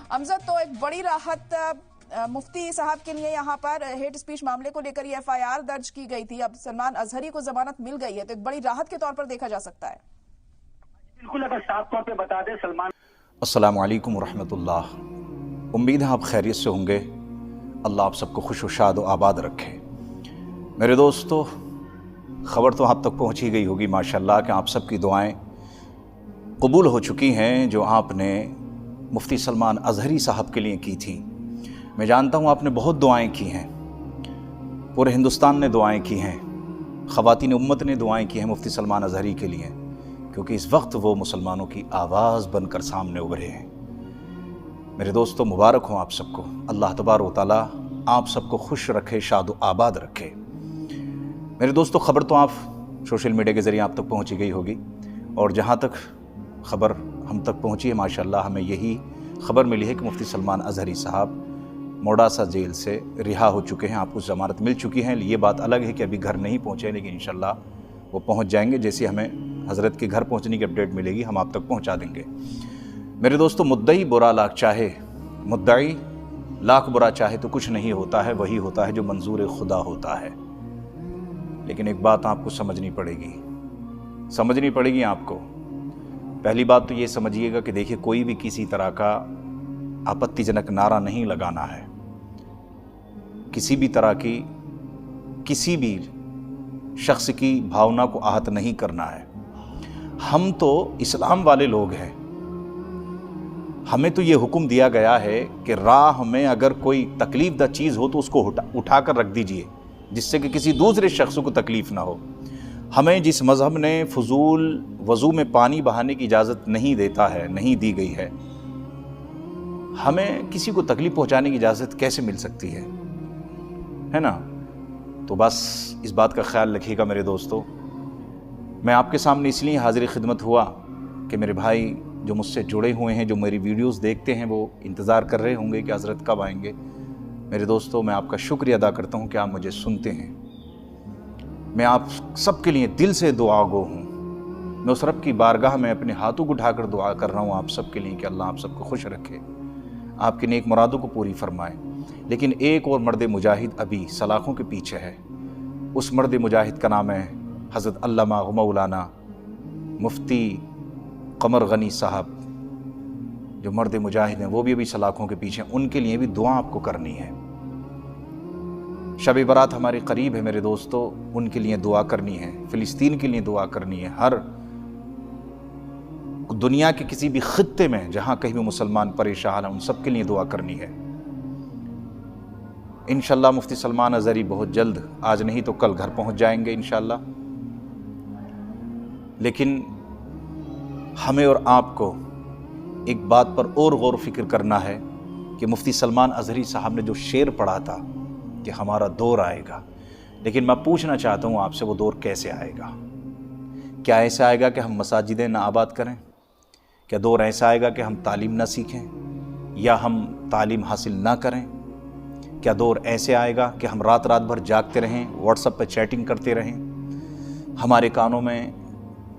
अमजद, तो एक बड़ी राहत मुफ्ती साहब के लिए यहाँ पर हेट स्पीच मामले को लेकर ये FIR दर्ज की गई थी। अब सलमान अजहरी को जमानत मिल गई है, तो एक बड़ी राहत के तौर पर देखा जा सकता है। बिल्कुल, अगर साफ तौर पे बता दें सलमान। अस्सलामु अलैकुम वरहमतुल्लाह। उम्मीद है आप खैरियत से होंगे। अल्लाह आप सबको खुश व शाद व आबाद रखे। मेरे दोस्तों, ख़बर तो आप तक पहुँच ही गई होगी माशाल्लाह कि आप सबकी दुआएं कबूल हो चुकी हैं जो आपने मुफ्ती सलमान अजहरी साहब के लिए की थी। मैं जानता हूँ आपने बहुत दुआएं की हैं, पूरे हिंदुस्तान ने दुआएं की हैं, ख़वातीन उम्मत ने दुआएं की हैं मुफ्ती सलमान अजहरी के लिए, क्योंकि इस वक्त वो मुसलमानों की आवाज़ बनकर सामने उभरे हैं। मेरे दोस्तों, मुबारक हो आप सबको। अल्लाह तबारक व तआला आप सबको खुश रखे, शाद व आबाद रखे। मेरे दोस्तों, ख़बर तो आप सोशल मीडिया के ज़रिए आप तक पहुँची गई होगी, और जहाँ तक ख़बर हम तक पहुँची है माशाल्लाह हमें यही ख़बर मिली है कि मुफ्ती सलमान अजहरी साहब मोडासा जेल से रिहा हो चुके हैं। आपको ज़मानत मिल चुकी है। ये बात अलग है कि अभी घर नहीं पहुँचे, लेकिन इंशाल्लाह वो पहुँच जाएंगे। जैसे हमें हज़रत के घर पहुँचने की अपडेट मिलेगी हम आप तक पहुँचा देंगे। मेरे दोस्तों, मुद्दई बुरा लाख चाहे, मुद्दई लाख बुरा चाहे तो कुछ नहीं होता है, वही होता है जो मंजूर खुदा होता है। लेकिन एक बात आपको समझनी पड़ेगी आपको। पहली बात तो ये समझिएगा कि देखिए, कोई भी किसी तरह का आपत्तिजनक नारा नहीं लगाना है, किसी भी तरह की किसी भी शख्स की भावना को आहत नहीं करना है। हम तो इस्लाम वाले लोग हैं, हमें तो ये हुक्म दिया गया है कि राह में अगर कोई तकलीफ दा चीज़ हो तो उसको उठा कर रख दीजिए, जिससे कि किसी दूसरे शख्स को तकलीफ़ ना हो। हमें जिस मज़हब ने फजूल वज़ू में पानी बहाने की इजाज़त नहीं देता है, नहीं दी गई है, हमें किसी को तकलीफ़ पहुंचाने की इजाज़त कैसे मिल सकती है ना? तो बस इस बात का ख्याल रखिएगा मेरे दोस्तों। मैं आपके सामने इसलिए हाज़िर खिदमत हुआ कि मेरे भाई जो मुझसे जुड़े हुए हैं, जो मेरी वीडियोस देखते हैं, वो इंतज़ार कर रहे होंगे कि हज़रत कब आएंगे। मेरे दोस्तों, मैं आपका शुक्रिया अदा करता हूँ कि आप मुझे सुनते हैं। मैं आप सबके लिए दिल से दुआ गो हूँ। मैं उस रब की बारगाह में अपने हाथों को उठाकर दुआ कर रहा हूँ आप सबके लिए कि अल्लाह आप सबको खुश रखे, आपकी नेक मुरादों को पूरी फरमाए। लेकिन एक और मर्द मुजाहिद अभी सलाखों के पीछे है। उस मर्द मुजाहिद का नाम है हज़रत अल्लामा मौलाना मुफ्ती कमर गनी साहब। जो मर्द मुजाहिद हैं वो भी अभी सलाखों के पीछे हैं, उनके लिए भी दुआ आपको करनी है। शब बरात हमारे करीब है मेरे दोस्तों, उनके लिए दुआ करनी है, फ़िलिस्तीन के लिए दुआ करनी है, हर दुनिया के किसी भी खित्ते में जहाँ कहीं भी मुसलमान परेशान हैं उन सब के लिए दुआ करनी है। इंशाअल्लाह मुफ्ती सलमान अजहरी बहुत जल्द, आज नहीं तो कल घर पहुँच जाएंगे इंशाअल्लाह। लेकिन हमें और आपको एक बात पर और गौर फिक्र करना है कि मुफ्ती सलमान अजहरी साहब ने जो शेर पढ़ा था कि हमारा दौर आएगा, लेकिन मैं पूछना चाहता हूँ आपसे, वो दौर कैसे आएगा? क्या ऐसा आएगा कि हम मसाजिदें ना आबाद करें? क्या दौर ऐसा आएगा कि हम तालीम ना सीखें या हम तालीम हासिल ना करें? क्या दौर ऐसे आएगा कि हम रात रात भर जागते रहें, व्हाट्सएप पर चैटिंग करते रहें, हमारे कानों में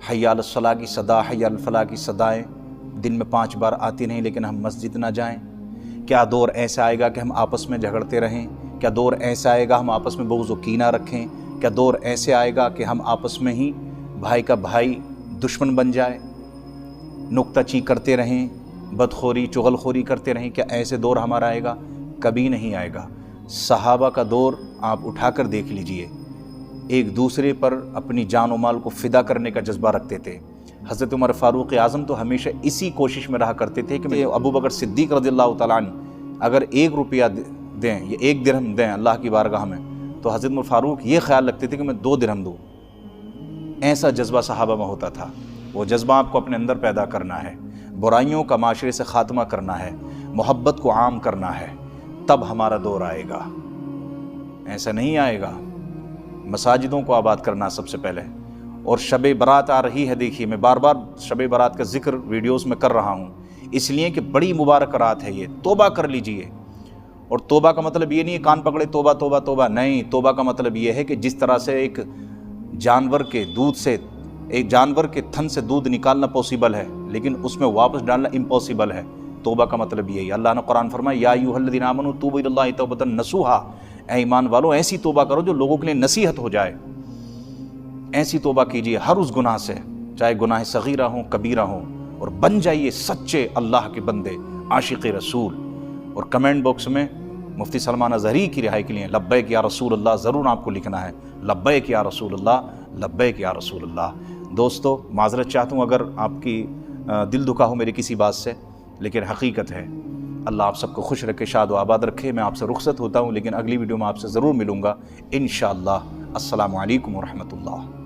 हय्या अलस सलाह की सदा, हय्या अल फलाह की सदाएँ दिन में 5 बार आती नहीं, लेकिन हम मस्जिद ना जाएं? क्या दौर ऐसा आएगा कि हम आपस में झगड़ते रहें? क्या दौर ऐसा आएगा हम आपस में बुग़्ज़ व कीना रखें? क्या दौर ऐसे आएगा कि हम आपस में ही भाई का भाई दुश्मन बन जाए, नुक्ताची करते रहें, बदखोरी चुगलखोरी करते रहें? क्या ऐसे दौर हमारा आएगा? कभी नहीं आएगा। सहाबा का दौर आप उठाकर देख लीजिए, एक दूसरे पर अपनी जान व माल को फ़िदा करने का जज्बा रखते थे। हज़रत उमर फ़ारूक आज़म तो हमेशा इसी कोशिश में रहा करते थे कि अबू बकर सिद्दीक़ रज़ियल्लाहु तआला अन्हु अगर 1 रुपया दें या 1 दिरहम दें अल्लाह की बारगाह में, तो हज़रत उमर फ़ारूक ये ख्याल रखते थे कि मैं 2 दिरहम दूँ। ऐसा जज्बा सहाबा में होता था। वो जज्बा आपको अपने अंदर पैदा करना है, बुराइयों का माशरे से ख़ात्मा करना है, मोहब्बत को आम करना है, तब हमारा दौर आएगा। ऐसा नहीं आएगा। मसाजिदों को आबाद करना सबसे पहले। और शब बरात आ रही है, देखिए मैं बार बार शब बरात का जिक्र वीडियोस में कर रहा हूँ इसलिए कि बड़ी मुबारक रात है ये। तौबा कर लीजिए। और तौबा का मतलब ये नहीं है कान पकड़े तौबा तौबा तौबा, नहीं। तौबा का मतलब ये है कि जिस तरह से एक जानवर के दूध से, एक जानवर के थन से दूध निकालना पॉसिबल है, लेकिन उसमें वापस डालना इम्पॉसिबल है, توبہ کا مطلب یہی ہے۔ اللہ نے قرآن فرمایا یا ایھا الذین آمنوا توبوا الی اللہ توبۃ نصوحا، اے ایمان والو ایسی توبہ کرو جو لوگوں کے لیے نصیحت ہو جائے، ایسی توبہ کیجیے ہر اس گناہ سے، چاہے گناہ صغیرہ ہوں کبیرہ ہوں، اور بن جائیے سچے اللہ کے بندے، عاشق رسول۔ اور کمنٹ باکس میں مفتی سلمان اظہری کی رہائی کے لیے لبیک یا رسول اللہ ضرور آپ کو لکھنا ہے، لبیک یا رسول اللہ، لبیک یا رسول اللہ۔ دوستو معذرت چاہتا ہوں اگر آپ کی دل دکھا ہو میری کسی بات سے، لیکن حقیقت ہے۔ اللہ آپ سب کو خوش رکھے، شاد و آباد رکھے۔ میں آپ سے رخصت ہوتا ہوں، لیکن اگلی ویڈیو میں آپ سے ضرور ملوں گا انشاءاللہ۔ السلام علیکم ورحمۃ اللہ۔